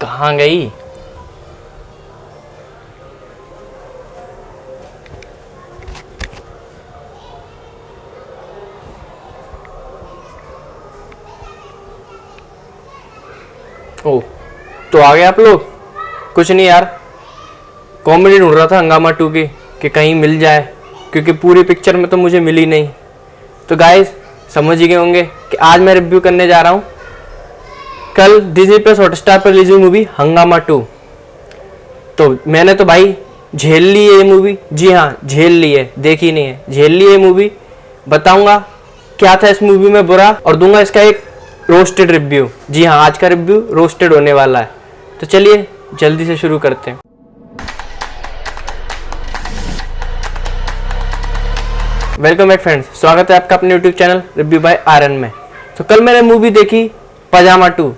कहाँ गई? ओ, तो आ गए आप लोग। कुछ नहीं यार, कॉमेडी ढूंढ रहा था हंगामा 2 की कि कहीं मिल जाए, क्योंकि पूरी पिक्चर में तो मुझे मिली नहीं। तो गाइस समझ ही गए होंगे कि आज मैं रिव्यू करने जा रहा हूँ कल डिज्नी प्लस हॉटस्टार पर रिलीज हुई मूवी हंगामा 2। तो मैंने तो भाई झेल ली है ये मूवी। जी हाँ, झेल ली है, देखी नहीं है, झेल ली है मूवी। बताऊंगा क्या था इस मूवी में बुरा और दूंगा इसका एक रोस्टेड रिव्यू। जी हाँ, आज का रिव्यू रोस्टेड होने वाला है। तो चलिए जल्दी से शुरू करते हैं। वेलकम बैक फ्रेंड्स, स्वागत है आपका अपने YouTube channel review by RN में। तो कल मैंने मूवी देखी पजामा 2।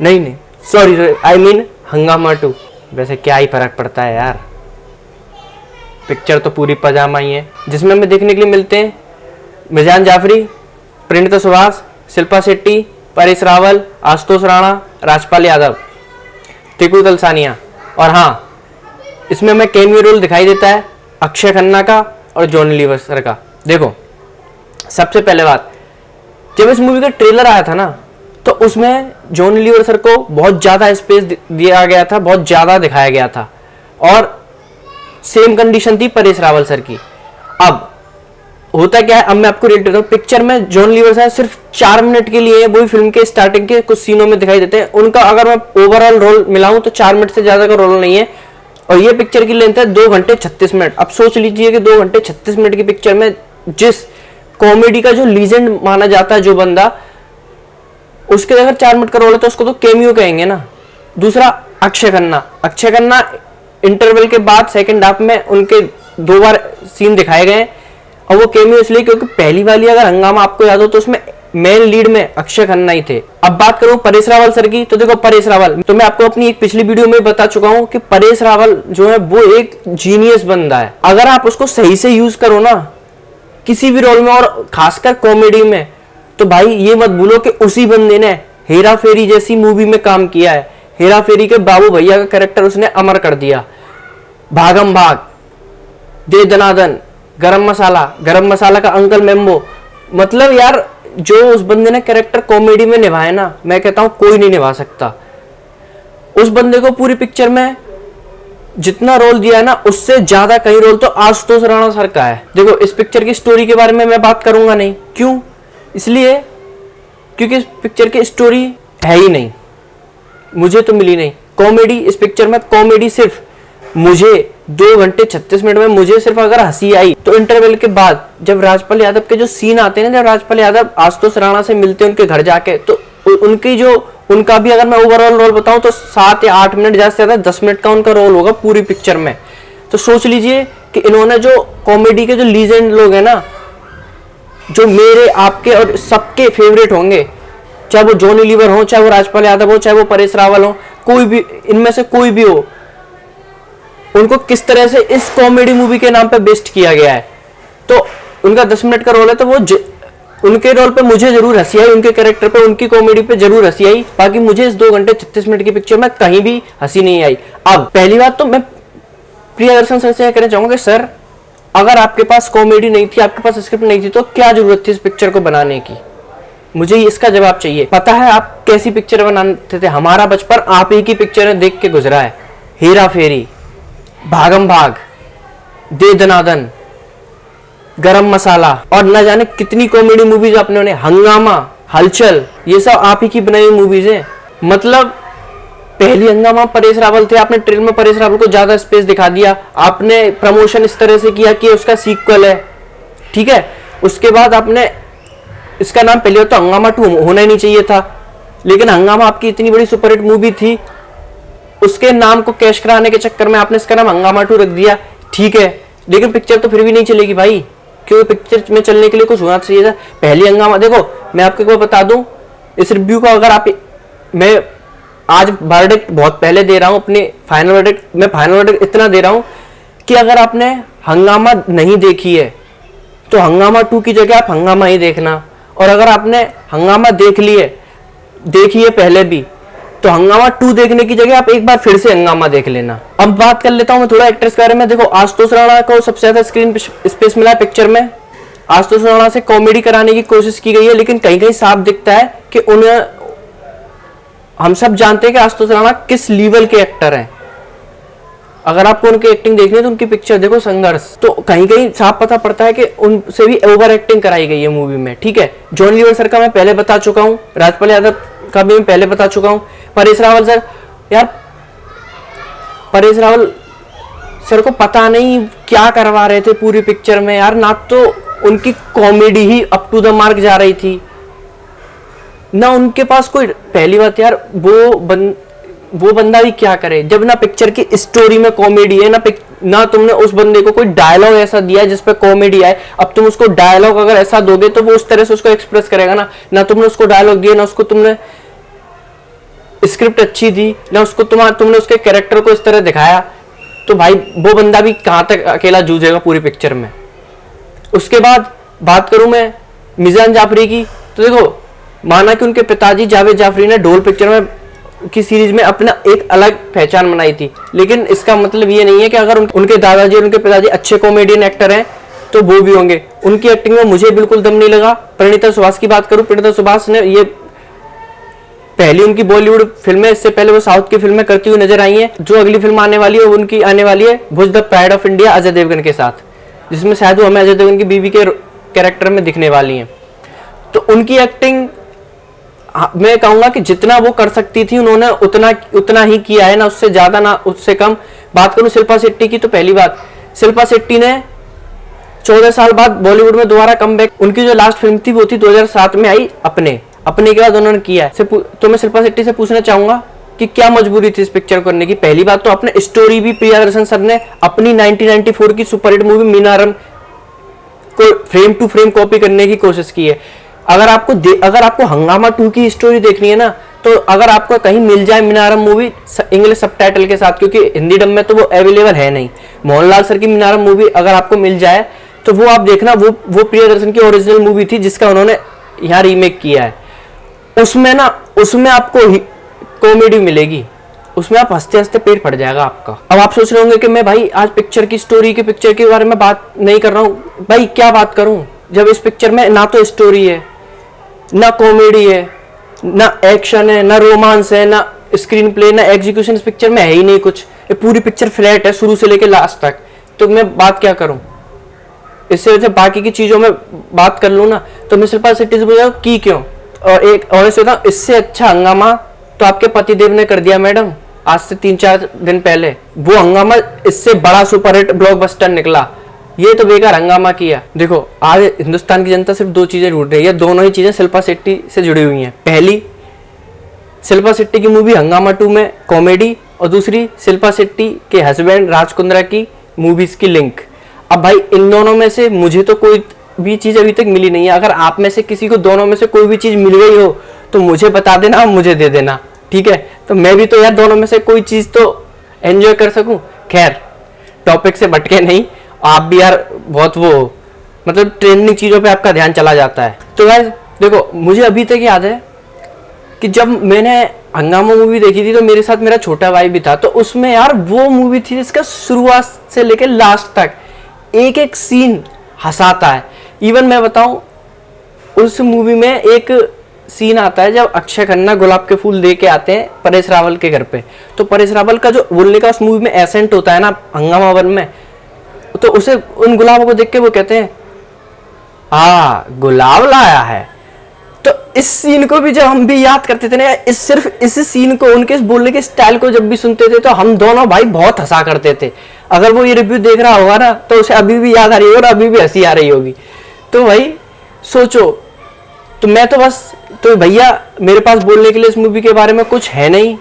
नहीं, सॉरी, आई मीन हंगामा 2। वैसे क्या ही फर्क पड़ता है यार, पिक्चर तो पूरी पजामा ही है, जिसमें हमें देखने के लिए मिलते हैं मिजान जाफरी, प्रणीता सुहास, शिल्पा शेट्टी, परेश रावल, आशुतोष राणा, राजपाल यादव, टिकू तलसानिया। और हाँ, इसमें हमें कैमियो रोल दिखाई देता है अक्षय खन्ना का और जॉनी लीवर सर का। देखो, सबसे पहले बात, जब इस मूवी का ट्रेलर आया था ना, तो उसमें जॉनी लीवर सर को बहुत ज़्यादा स्पेस दिया गया था, बहुत ज़्यादा दिखाया गया था, और सेम कंडीशन थी परेश रावल सर की। अब होता क्या है, अब मैं आपको रेट देता हूँ। पिक्चर में जॉन लीवर सर सिर्फ 4 मिनट के लिए, वो भी फिल्म के स्टार्टिंग के कुछ सीनों में दिखाई देते हैं। उनका अगर मैं ओवरऑल रोल मिलाऊं तो 4 मिनट से ज़्यादा का रोल नहीं है, और ये पिक्चर की लेंथ है 2 घंटे 36 मिनट। अब सोच लीजिए कि 2 घंटे 36 मिनट की पिक्चर में जिस कॉमेडी का जो लीजेंड माना जाता है जो बंदा, उसके अगर 4 मिनट का रोल है तो उसको तो कैमियो कहेंगे ना। दूसरा, अक्षय खन्ना इंटरवल के बाद सेकंड हाफ में उनके 2 बार सीन दिखाए गए, और वो कैमियो इसलिए क्योंकि पहली वाली अगर हंगामा आपको याद हो तो उसमें मेन लीड में अक्षय खन्ना ही थे। अब बात करूं परेश रावल सर की, तो देखो परेश रावल तो मैं आपको अपनी एक पिछली वीडियो में बता चुका हूं कि परेश रावल जो है वो एक जीनियस बंदा है। अगर आप उसको सही से यूज करो ना किसी भी रोल में, और खासकर कॉमेडी में, तो भाई ये मत भूलो कि उसी बंदे ने हेरा फेरी जैसी मूवी में काम किया है। हेरा फेरी के बाबू भैया का कैरेक्टर उसने अमर कर दिया। भागम भाग, दे दनादन, गरम मसाला का अंकल मेम्बो, मतलब यार जो उस बंदे ने कैरेक्टर कॉमेडी में निभाया ना, मैं कहता हूं कोई नहीं निभा सकता। उस बंदे को पूरी पिक्चर में जितना रोल दिया है ना, उससे ज्यादा कई रोल तो आशुतोष राणा सर का है। देखो, इस पिक्चर की स्टोरी के बारे में मैं बात करूंगा नहीं, क्यों? इसलिए क्योंकि इस पिक्चर की स्टोरी है ही नहीं, मुझे तो मिली नहीं। कॉमेडी इस पिक्चर में, कॉमेडी सिर्फ मुझे 2 घंटे 36 मिनट में मुझे सिर्फ अगर हंसी आई तो इंटरवल के बाद जब राजपाल यादव के जो सीन आते हैं ना, जब राजपाल यादव आशुतोष राणा से मिलते हैं उनके घर जाके, तो उनका भी अगर मैं ओवरऑल रोल बताऊं तो 7 या 8 मिनट, ज्यादा से ज्यादा 10 मिनट का उनका रोल होगा पूरी पिक्चर में। तो सोच लीजिए कि इन्होंने जो कॉमेडी के जो लीजेंड लोग हैं ना, जो मेरे आपके और सबके फेवरेट होंगे, चाहे वो जॉनी लीवर हो, चाहे वो राजपाल यादव हो, चाहे वो परेश रावल हो, कोई भी इनमें से कोई भी हो, उनको किस तरह से इस कॉमेडी मूवी के नाम पे बेस्ट किया गया है। तो उनका 10 मिनट का रोल है, तो वो उनके रोल पे मुझे जरूर हंसी आई, उनके कैरेक्टर पे, उनकी कॉमेडी पे जरूर हंसी आई। बाकी मुझे इस 2 घंटे 36 मिनट की पिक्चर में कहीं भी हंसी नहीं आई। अब पहली बात तो मैं प्रियदर्शन सर से कहना चाहूंगा कि सर, अगर आपके पास कॉमेडी नहीं थी, आपके पास स्क्रिप्ट नहीं थी, तो क्या जरूरत थी इस पिक्चर को बनाने की? मुझे इसका जवाब चाहिए। पता है आप कैसी पिक्चर बनाते थे? हमारा बचपन आप ही की पिक्चरें देख के गुजरा है। हेरा फेरी, भागम भाग, दे दनादन, गरम मसाला, और न जाने कितनी कॉमेडी मूवीज आपने, हंगामा, हलचल, ये सब आप ही की बनाई मूवीज हैं। मतलब पहली हंगामा परेश रावल थे, आपने ट्रेलर में परेश रावल को ज्यादा स्पेस दिखा दिया, आपने प्रमोशन इस तरह से किया कि उसका सीक्वल है, ठीक है। उसके बाद आपने इसका नाम पहले तो हंगामा 2 होना ही नहीं चाहिए था, लेकिन हंगामा आपकी इतनी बड़ी सुपरहिट मूवी थी, उसके नाम को कैश कराने के चक्कर में आपने इसका नाम हंगामा 2 रख दिया, ठीक है। लेकिन पिक्चर तो फिर भी नहीं चलेगी भाई, क्योंकि पिक्चर में चलने के लिए कुछ होना चाहिए था। पहली हंगामा, देखो मैं आपको बता दूं, इस रिव्यू को अगर आप, मैं आज वर्डिक्ट बहुत पहले दे रहा हूं, अपने फाइनल वर्डिक्ट इतना दे रहा हूं कि अगर आपने हंगामा नहीं देखी है तो हंगामा 2 की जगह आप हंगामा ही देखना, और अगर आपने हंगामा देख ली है देखी है पहले भी, तो हंगामा 2 देखने की जगह आप एक बार फिर से हंगामा देख लेना। अब बात कर लेता हूं मैं थोड़ा एक्ट्रेस के बारे में। देखो आशुतोष राणा को सबसे ज्यादा स्क्रीन स्पेस मिला है पिक्चर में। आशुतोष राणा से कॉमेडी कराने की कोशिश की गई है, लेकिन कहीं कहीं साफ दिखता है कि उन्हें, हम सब जानते हैं कि आशुतोष राणा किस लेवल के एक्टर हैं। अगर आपको उनकी एक्टिंग देखनी है तो उनकी पिक्चर देखो संघर्ष, तो कहीं कहीं साफ पता पड़ता है कि उनसे भी ओवर एक्टिंग कराई गई है मूवी में। ठीक है, जॉन लीवर सर का मैं पहले बता चुका हूँ, राजपाल यादव का भी मैं पहले बता चुका हूँ। परेश रावल सर, यार परेश रावल सर को पता नहीं क्या करवा रहे थे पूरी पिक्चर में यार। ना तो उनकी कॉमेडी ही अप टू द मार्क जा रही थी, ना उनके पास कोई, पहली बात यार वो बंदा भी क्या करे जब ना पिक्चर की स्टोरी में कॉमेडी है, ना तुमने उस बंदे को कोई डायलॉग ऐसा दिया है जिसपे कॉमेडी आए। अब तुम उसको डायलॉग अगर ऐसा दोगे तो वो उस तरह से उसको एक्सप्रेस करेगा ना तुमने उसको डायलॉग दिया, ना उसको तुमने स्क्रिप्ट अच्छी दी, ना उसको तुमने उसके कैरेक्टर को इस तरह दिखाया, तो भाई वो बंदा भी कहां तक अकेला जूझेगा पूरी पिक्चर में। उसके बाद बात करूं मैं मिजान जाफरी की, तो देखो माना कि उनके पिताजी जावेद जाफरी ने ढोल पिक्चर में की सीरीज में अपना एक अलग पहचान बनाई थी, लेकिन इसका मतलब ये नहीं है कि अगर उनके दादाजी और उनके पिताजी अच्छे कॉमेडियन एक्टर हैं तो वो भी होंगे। उनकी एक्टिंग में मुझे बिल्कुल दम नहीं लगा। परिणीता सुभाष की बात करूं, परिणीता सुभाष ने ये पहली उनकी बॉलीवुड फिल्म है, इससे पहले वो साउथ की फिल्में करती हुई नजर आई हैं। जो अगली फिल्म आने वाली है वो उनकी आने वाली है Bhuj the pride of India Ajay Devgan के साथ, जिसमें शायद वो हमें अजय देवगन की बीवी के कैरेक्टर में दिखने वाली हैं। तो उनकी एक्टिंग मैं कहूंगा कि जितना वो कर सकती थी उन्होंने उतना ही किया है, ना उससे ज्यादा ना उससे कम। बात करूं शिल्पा शेट्टी की, तो पहली बात शिल्पा शेट्टी ने 14 साल बाद बॉलीवुड में दोबारा कमबैक, उनकी जो लास्ट फिल्म थी वो थी 2007 में आई अपने के बाद उन्होंने किया है। तो मैं शिल्पा शेट्टी से पूछना चाहूंगा कि क्या मजबूरी थी इस पिक्चर करने की। पहली बात तो अपने स्टोरी भी प्रियदर्शन सर ने अपनी 1994 की सुपरहिट मूवी मीनारम को फ्रेम टू फ्रेम कॉपी करने की कोशिश की है। अगर आपको हंगामा 2 की स्टोरी देखनी है ना, तो अगर आपको कहीं मिल जाए मीनारम मूवी इंग्लिश सबटाइटल के साथ, क्योंकि हिंदी डब में तो वो अवेलेबल है नहीं, मोहनलाल सर की मीनारम मूवी अगर आपको मिल जाए तो वो आप देखना, वो प्रियदर्शन की ओरिजिनल मूवी थी जिसका उन्होंने यहाँ रीमेक किया है। उसमें आपको कॉमेडी मिलेगी, उसमें आप हंसते हंसते पेट फट जाएगा आपका। अब आप सोच रहे होंगे कि मैं भाई आज पिक्चर के बारे में बात नहीं कर रहा हूँ। भाई क्या बात करूँ जब इस पिक्चर में ना तो स्टोरी है, ना कॉमेडी है, ना एक्शन है, ना रोमांस है, ना स्क्रीन प्ले, ना एग्जीक्यूशन। इस पिक्चर में है ही नहीं कुछ। ये पूरी पिक्चर फ्लैट है शुरू से लेकर लास्ट तक। तो मैं बात क्या करूं, इससे वजह बाकी की चीजों में बात कर लूं ना, तो मैं शिल्पा शेट्टी से बोला की क्यों। और एक और से था, इससे अच्छा हंगामा तो आपके पतिदेव ने कर दिया मैडम, आज से 3-4 दिन पहले। वो हंगामा इससे बड़ा सुपरहिट ब्लॉकबस्टर निकला, ये तो बेकार हंगामा किया। देखो आज हिंदुस्तान की जनता सिर्फ 2 चीजें ढूंढ रही है, दोनों ही चीजें शिल्पा शेट्टी से जुड़ी हुई हैं। पहली, शिल्पा शेट्टी की मूवी हंगामा 2 में कॉमेडी, और दूसरी शिल्पा शेट्टी के हस्बैंड राज कुंद्रा की मूवीज की लिंक। अब भाई इन दोनों में से मुझे तो कोई भी चीज अभी तक मिली नहीं है। अगर आप में से किसी को दोनों में से कोई भी चीज मिल गई हो तो मुझे बता देना, मुझे दे देना, ठीक है। तो मैं भी तो यार दोनों में से कोई चीज तो एंजॉय कर सकूं। खैर टॉपिक से भटके नहीं, आप भी यार बहुत वो मतलब ट्रेंडिंग चीजों पे आपका ध्यान चला जाता है। तो गाइस देखो मुझे अभी तक याद है कि जब मैंने हंगामा मूवी देखी थी तो मेरे साथ मेरा छोटा भाई भी था। तो उसमें यार वो मूवी थी जिसका शुरुआत से लेकर लास्ट तक एक एक सीन हंसाता है। इवन मैं बताऊं, उस मूवी में एक सीन आता है जब अक्षय खन्ना गुलाब के फूल दे के आते हैं परेश रावल के घर पे। तो परेश रावल का जो बोलने का उस मूवी में एसेंट होता है ना हंगामा 1 में, तो उसे उन गुलाबों को देख के वो कहते हैं गुलाब लाया है। तो इस सीन को भी जब हम भी याद करते थे ना, सिर्फ इस सीन को, उनके इस बोलने के स्टाइल को जब भी सुनते थे तो हम दोनों भाई बहुत हंसा करते थे। अगर वो ये रिव्यू देख रहा होगा ना तो उसे अभी भी याद आ रही होगी और अभी भी हंसी आ रही होगी। तो भाई सोचो, तो मैं तो बस, तो भैया मेरे पास बोलने के लिए इस मूवी के बारे में कुछ है नहीं।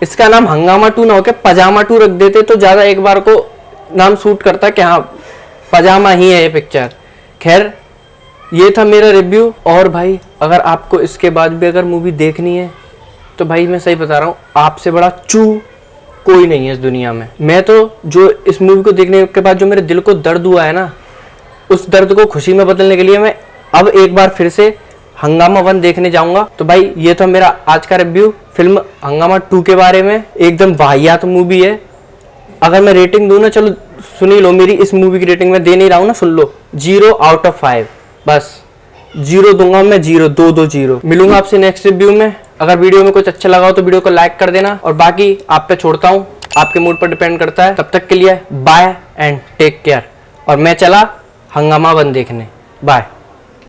इसका नाम हंगामा 2 ना होकर पजामा 2 रख देते तो ज्यादा एक बार को नाम सूट करता कि हाँ पजामा ही है ये पिक्चर। खैर ये था मेरा रिव्यू। और भाई अगर आपको इसके बाद भी अगर मूवी देखनी है तो भाई मैं सही बता रहा हूँ, आपसे बड़ा चू कोई नहीं है इस दुनिया में। मैं तो जो इस मूवी को देखने के बाद जो मेरे दिल को दर्द हुआ है ना, उस दर्द को खुशी में बदलने के लिए मैं अब एक बार फिर से हंगामा 1 देखने जाऊंगा। तो भाई ये तो मेरा आज का रिव्यू फिल्म हंगामा 2 के बारे में। एकदम वाहियात मूवी है। अगर मैं रेटिंग दूं ना, चलो सुन ही लो, मेरी इस मूवी की रेटिंग मैं दे नहीं रहा हूं ना, सुन लो, 0 आउट ऑफ 5, बस 0 दूंगा मैं, 0, 2 0। मिलूंगा आपसे नेक्स्ट रिव्यू में। अगर वीडियो में कुछ अच्छा लगा हो तो वीडियो को लाइक कर देना, और बाकी आप पे छोड़ता हूँ, आपके मूड पर डिपेंड करता है। तब तक के लिए बाय एंड टेक केयर। और मैं चला हंगामा 1 देखने। बाय।